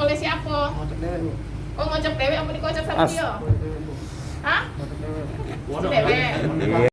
oleh siapa? Ngocok dewe, Bu. Oh ngocok dewe apa dikocok sama dia? Hah? Ngocok dewe. Si dewe. Iya.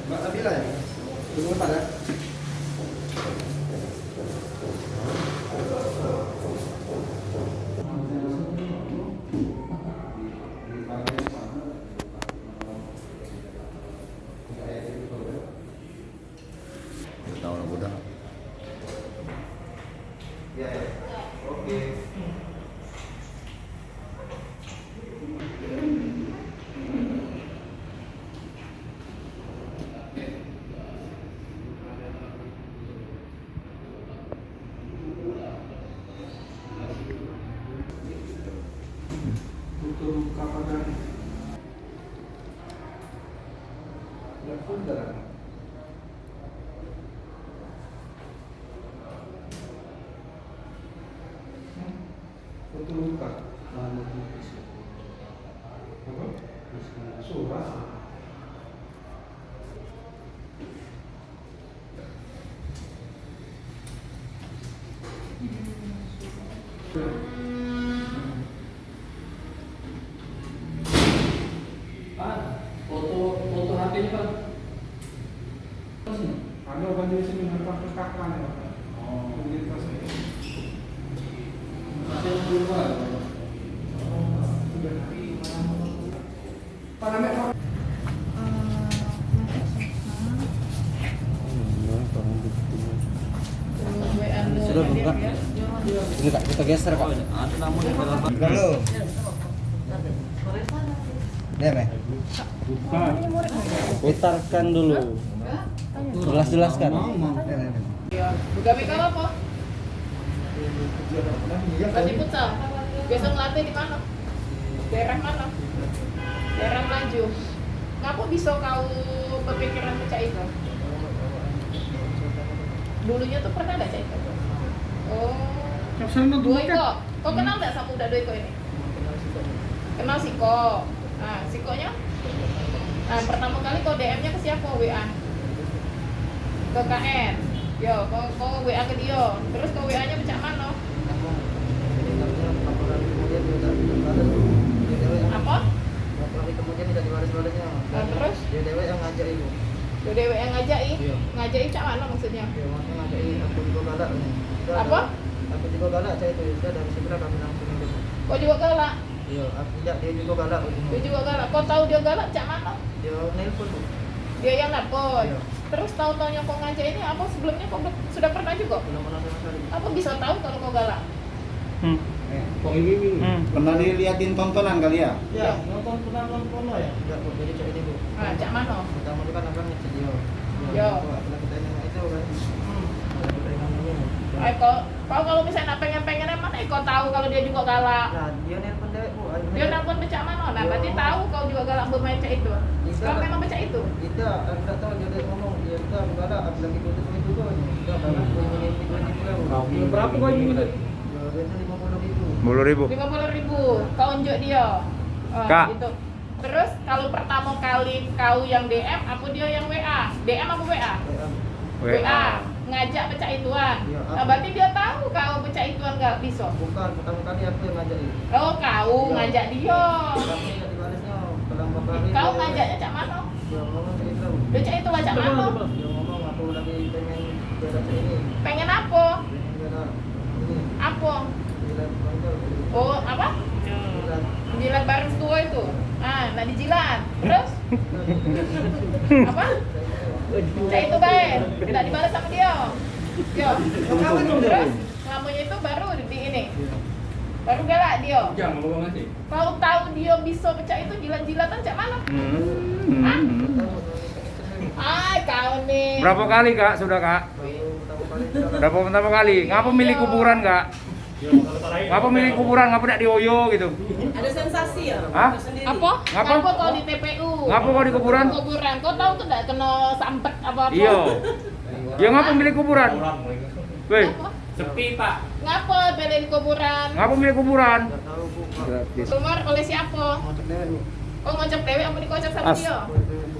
Mbak Nabila ya? Tunggu bentar ya. Tahu lah budak. Ya, ya. Oke. Untuk kapan? Ya, sudah. Untuk luka. Apa? Surah. Pak, foto HP-nya Pak. Ada obat di sini harus perkakan ya. Oh, Identitas ini. masih belum Pak. Sudah. Pak namanya Pak? Sudah buka. Ini Kak, kita geser Kak. Ada namun di dalam Halo. Dem ya? Putarkan dulu. Jelas-jelaskan. Gawe kau apa? Lagi putar. Biasa ngelatih di mana? Daerah mana? Daerah Melayu. Ngapa bisa kau berpikiran pecah itu? Dulunya tuh pernah ada cah itu? Oh. Doiko. Kau kenal nggak sama udah Doiko ini? Kenal Siko. Nah, Sikonya? Nah, pertama kali kau DM-nya ke siapa? WA? Ke KN. Yo, kau WA ke dia. Terus kau WA-nya pecah mana? Apa? Kemudian tidak diwaris-warisnya. Nah, terus? Dia dewe yang ngajak ibu. Dia dewe yang ngajai? Iya. Ngajai cak mana maksudnya? Dia maksudnya ngajak aku juga galak. Apa? Aku juga galak saya itu. Sudah dari sebelah kami langsung itu. Kau juga galak? Iya, aku tidak dia juga galak. Dia juga galak. Kau tahu dia galak cak mana? Dia nelpon Bu. Dia yang nelpon. Iya. Terus tahu-taunya kau ngajak ini apa sebelumnya kau sudah pernah juga? Belum pernah sama sekali. Apa bisa tahu kalau kau galak? Pernah diliatin tontonan kali ya? Ya, nonton pernah nonton ya? Enggak Bu, jadi cak ini Bu. Nah, cak mana? Pertama itu kan abang ngecek dia. Yo. Setelah kita yang itu kan. Hmm. Kita yang ini. Kau kalau misalnya pengen mana? Kau tahu kalau dia juga galak. Nah, dia nelpon dewe Bu. Dia nelpon pecah mana? Nah, berarti tahu kau juga galak bermain cak itu. Kau memang pecah itu? Tidak, aku tak tahu dia ngomong. Dia kita galak, aku lagi butuh duit juga. Kita galak, ini berapa kau ini? Ya, biasa 50.000. 10.000. 50.000. Kau unjuk dia. Oh, Kak. gitu. Terus kalau pertama kali kau yang DM, aku dia yang WA. DM aku WA. WA. Ngajak pecah ituan. Iya, aku. Nah, berarti dia tahu kau pecah ituan nggak bisa. Bukan, pertama kali aku yang ngajakin. Oh, kau Iya. ngajak dia. Tapi tidak dibalasnya. Dalam beberapa hari. Kau ngajaknya cak mana? Dia ngomong cerita. Pecah itu cak mana? Dia ngomong aku lagi pengen biara ini. Pengen apa? Pengen biara ini. Apa? Jilat bangkel. Oh, apa? Jilat. Jilat bareng tua itu. Ah, nak dijilat. Terus? Apa? Cak itu baik. Tidak dibalas sama dia. Yo. Terus ngamunya itu baru di ini. Baru galak dia. Jangan bawa ngasih. Kau tahu dia bisa pecah itu jilat-jilatan cak mana? Ay, kau nih. Berapa kali kak sudah kak? Berapa pertama kali? Ngapa milih kuburan kak? Ngapa milih kuburan? Ngapa tidak dioyo gitu? Ada sensasi ya? Hah? Tersendiri. Apa? Ngapa? Ngapa kau di TPU? Ngapa kau di kuburan? Kuburan. Kau tahu tuh enggak kena sampet apa-apa? Iya. Ya ngapa milih kuburan? Weh, Ngapa? Sepi pak. Ngapa beli di kuburan? ngapa milih kuburan? Nggak tahu bu. Gratis. Keluar oleh siapa? Ngocok dewek bu. Oh, ngocok dewe apa dikocok sama As. dia? Ngocok dewek bu.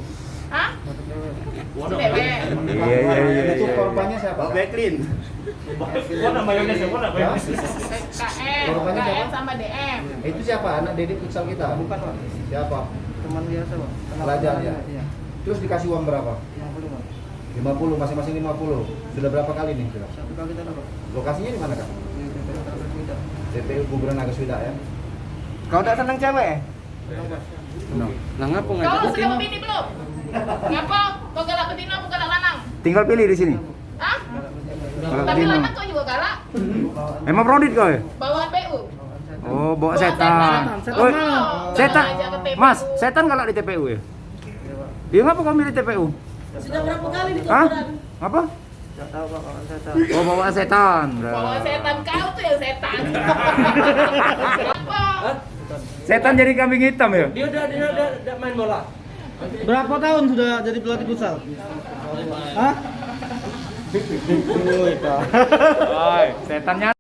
Hah? Ngocok dewek. Si dewe. Iya. Itu korbannya siapa? Beklin. Mana mayones ya? Mana mayones? KM, Korbannya KM siapa? sama DM. Itu siapa? Anak Deddy futsal kita? Bukan pak. Siapa? Teman biasa pak. Pelajar ya? Iya. Terus dikasih uang berapa? 50 pak. 50, masing-masing 50. Sudah berapa kali nih? Sudah? Satu kali tadi pak. Lokasinya di mana kak? Di TPU Nagaswida. TPU Kuburan Nagaswida ya? Kau tak senang cewek? Nah ngapa Kau ngajak sudah membini belum? Ngapa? Kau galak betina apa galak lanang? Tinggal pilih di sini. Hah? Kalau Tapi betina. lanang kau juga galak? Emang prodit kau ya? Bawa PU? Oh, bawa Bawa setan. setan. Oh, Oh, setan. aja ke TPU. Mas, setan galak di TPU ya? Iya ngapa kau milih TPU? Sudah berapa kali di Hah? kuburan? Apa? Tidak tahu pak, kawan setan. Oh, bawa setan. Bawa setan, kau tuh yang setan. Apa? Setan jadi kambing hitam ya? Dia udah main bola. Berapa tahun sudah jadi pelatih futsal? Hah? Oi, setan nyata.